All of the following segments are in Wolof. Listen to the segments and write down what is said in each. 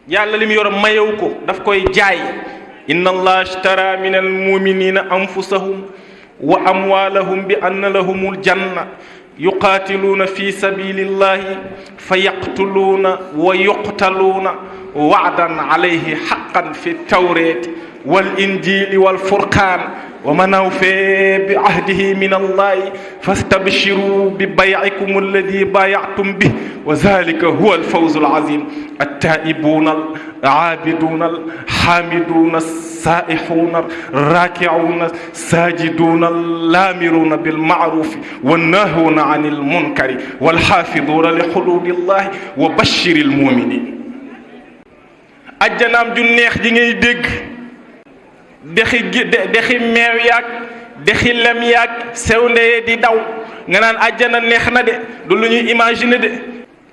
yàlla li mu yor mayewu ko daf koy jaay inna allah ishtara min almuminina anfusahum wa amwalahum bi anna lahumul janna yuqaatiluuna fi sabilillahi fa yaqtuluuna wa yuqtaluuna wa'dan alayhi haqqan fi tawreeti wal injili wal furqaan wa man awfaa bi ahdihi min allahi fastabshiruu bi bay'ikum alladi baaya'tum bihi wa zaalika huwa al-fawzu al-aziim at-taa'ibuuna al-'aabiduuna al-haamiduuna as-saa'ihuuna ar-raaki'uuna as-saajiduuna al-aamiruuna bil-ma'ruufi wan-naahuuna 'anil munkari wal-haafiduuna li huduudillahi wa bashshiril mu'miniin. ajjanaam ju neex ji ngay dégg dexi meew yaag dexi lem yaag sew ndeyee di daw nga naan ajjana neex na de du lu ñuy imaginer de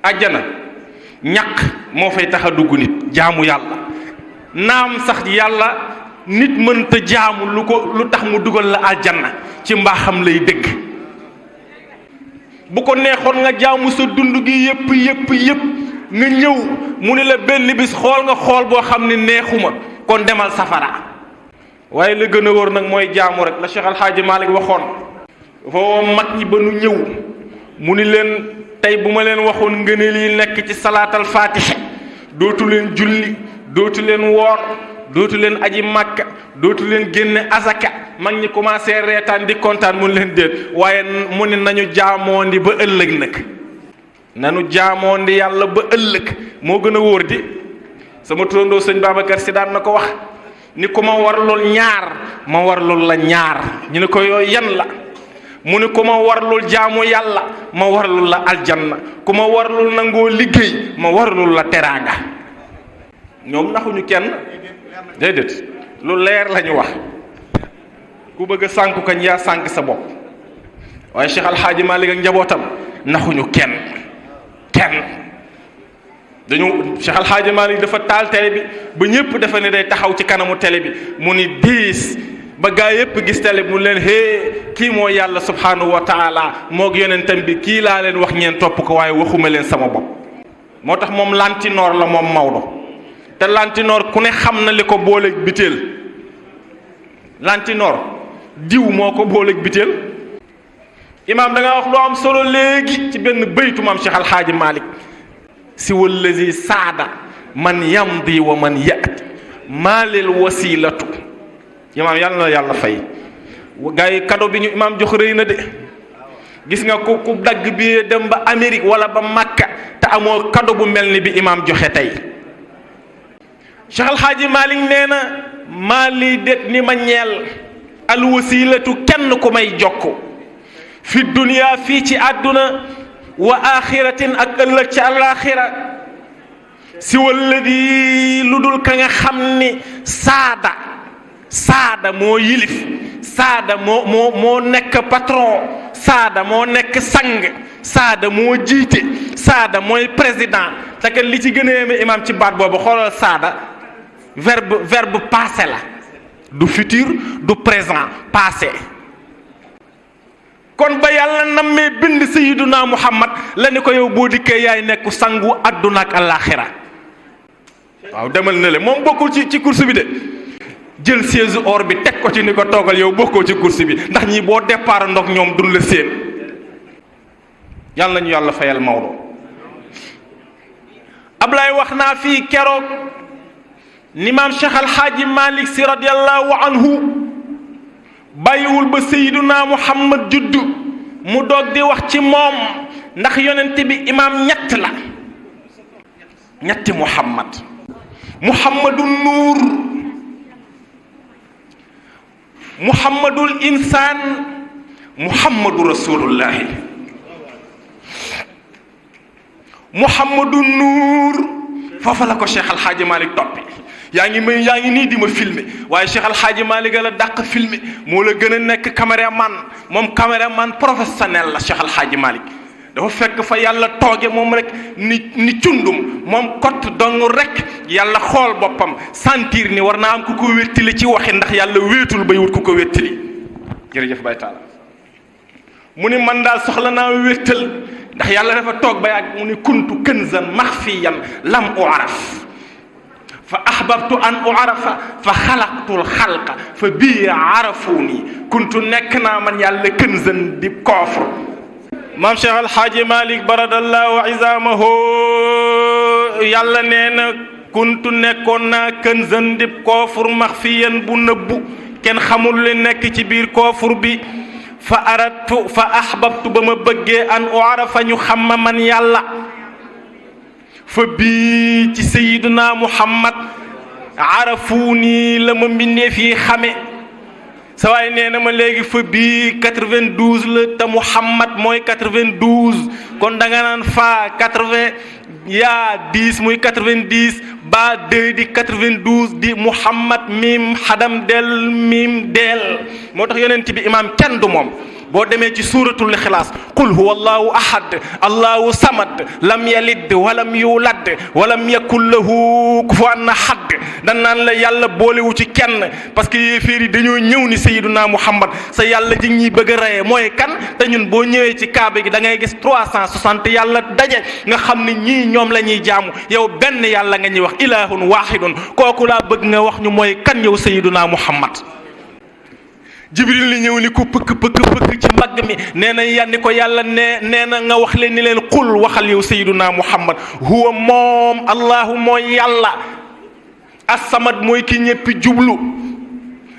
ajjana ñaq moo fay tax a dugg nit jaamu yàlla naam sax yàlla nit mënta jaamu lu tax mu dugal la aljanna ci mbaaxam lay dëgg bu ko neexoon nga jaamu sa dund gi yépp nga ñëw mu ne la benn bis xool nga xool boo xam ne neexuma kon demal safara waaye la gën a wóor nag mooy jaamu rek la Cheikh Al Hadji Malick waxoon dafa woo mag ñi ba nu ñëw mu ni leen tey bu ma leen waxoon ngëneel yi nekk ci salaatal faatiha dootu leen julli dootu leen woor dootu leen aji màkka dootu leen génne azaka mag ñi commencé reetaan di kontaan mun leen déet waaye mu ne nañu jaamondi ba ëllëg nag nanu jaamondi yàlla ba ëllëg moo gën a wóor di sama turandoo sëñ Babacar Si daan na ko wax ni ko ma warlool ñaar ma warlool la ñaar ñu ne ko yooyu yan la mu ne ko ma warlool jaamu yàlla ma warlool la aljanna ku ma warlool nangoo liggéey ma warlool la teraanga ñoom naxuñu kenn déedéet lu leer lañu wax ku bëgg a sànku kañ yaa sànk sa bopp waaye Cheikh Al Hadji Malick ak njabootam naxuñu kenn dañu Cheikh Al Hadji Malick dafa taal télé bi ba ñëpp dafa ne day taxaw ci kanamu télé bi mu ni diis ba gaa yëpp gis télé bi mu leen hee kii moo yàlla subhanahu wa taala moog yonentam bi kii laa leen wax ngeen topp ko waaye waxuma leen sama bopp. moo tax moom lantinoor la moom Maodo te lantinoor ku ne xam na li ko booleeg biteel lantinoor diw moo ko booleeg biteel imaam da nga wax lu am solo léegi ci benn baytu maam Cheikh Al Hadji Malick si wallazi saada man yamdi wa man yati maalil wasilatu imaam yàlla na yàlla fay gars yi cadeau bi ñu imaam jox rëy na de gis nga ku dagg bi dem ba Amérique wala ba Makka te amoo cadeau bu mel ni bi imaam joxe tey Cheikh Al Hadji Malick nee na maa lii det ni ma ñeel al wasilatu kenn ku may jokk fi dunya fii ci àdduna wa axiratin ak ëllëg ci àllaaxira si walladi lu dul ka nga xam ni saada moo yilif saada moo nekk patron saada moo nekk sang saada moo jiite saada mooy président te que li ci gën a yéeme imaam ci baat boobu xoolal saada verbe passé la du futur du présent passé kon ba yàlla nammee bind sayyiduna Muhammad la ni ko yow boo dikkee yaay nekk sangu adduna ak àllaaxira waaw demal na le moom bokkul ci course bi de jël siège or bi teg ko ci ni ko toogal yow bokkoo ci course bi ndax ñi boo départ ndox ñoom duñ la séen yàlla nañu yàlla fayal Maodo. Ablaye wax naa fii keroog ni maam Cheikh Al Hadji Malick Sy radiyallahu anhu bàyyiwul ba Seydina Muhammad juddu mu doog di wax ci moom ndax yonent bi imaam ñett la ñetti Muhammadul nuur Muhammadul insaan Muhammadu rasulullahi Muhammadul nuur foofa la ko Cheikh Al Hadji Malick toppi yaa ngi nii di ma filmer waaye Cheikh Al Hadji Malick la dàq filmer moo la gën a nekk caméraman moom caméraman professionnel la Cheikh Al Hadji Malick dafa fekk fa yàlla tooge moom rek ni cundum moom kott dong rek yàlla xool boppam sentir ni war naa am ku ko wéttali ci waxi ndax yàlla wéetul bay wut ku ko wéttali jërëjëf Baye Talla mu ni man daal soxla naa wéttal ndax yàlla dafa toog ba yàgg mu ni kuntu kënzan maxfiyan lam u'raf ahbabtu an u'arafa fa xalaqtul xalqa fa bii arafuni kuntu nekk naa man yàlla kënzan di koofur. maam Cheikh Alxaaji Malik baradallahu izamahu yàlla nee na kuntu nekkoon naa kënzan di koofur maxfiyan bu nëbbu kenn xamul li nekk ci biir koofur bi. fa aradtu fa ahbabtu ba ma bëggee an u'arafa ñu xam ma man yàlla fa bii ci sayyiduna Muhammad arafuuni la ma mbindeef yi xame sa waay nee na ma léegi fa bii 92 la te Muhammad mooy 92 kon da nga naan fa 80 yaa 10 muy 90 ba 2 di 92 di Muhammad mim xadam del mim del moo tax yonent bi imaam kenn du moom boo demee ci suuratul Ixlaas qul huwa allahu ahad allahu samad lam yalid walam yulad walam yakun lahu kufuwan ahad dan naan la yàlla boolewu ci kenn parce que yéeféer yi dañoo ñëw ni sayyiduna Muhammad sa yàlla ji ñuy bëgg a reye mooy kan te ñun boo ñëwee ci kaaba gi da ngay gis 360 yàlla daje nga xam ne ñii ñoom la ñuy jaamu yow benn yàlla nga ñuy wax ilahun wahidun kooku laa bëgg nga wax ñu mooy kan yow sayyiduna Muhammad. Jibril li ñëw ni ko pëkk ci mbagg mi nee na yanni ko yàlla nee na nga wax leen ni leen xul waxal yow sayyiduna Muhammad huwa moom allahu mooy yàlla as-samad mooy ki ñëppi jublu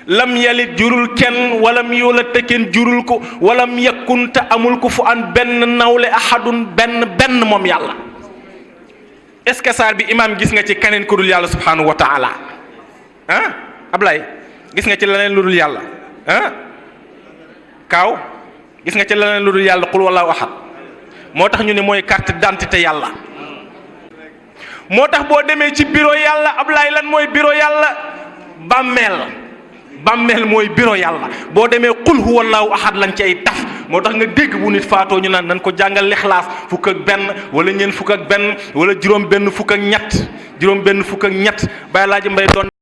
lam yalit jurul kenn walam yulat te kenn jurul ko walam yakun te amul ko fu an benn nawle ahadun benn moom yàlla. est-ce que saar bi imaam gis nga ci keneen ku dul yàlla subhanahu wa taala ah Ablaye gis nga ci leneen lu dul yàlla ah Kaaw gis nga ci leneen lu dul yàlla qul wallahu ahad moo tax ñu ne mooy carte d'identité yàlla. moo tax boo demee ci bureau yàlla Ablaye lan mooy bureau yàlla bàmmeel mooy bureau yàlla boo demee qul huwallahu ahad lañ ci ay taf moo tax nga dégg bu nit faatoo ñu naan nañ ko jàngal lixlaas fukk ak benn wala ñeent fukk ak benn wala juróom benn fukk ak ñett Baay Laaji Mbay doon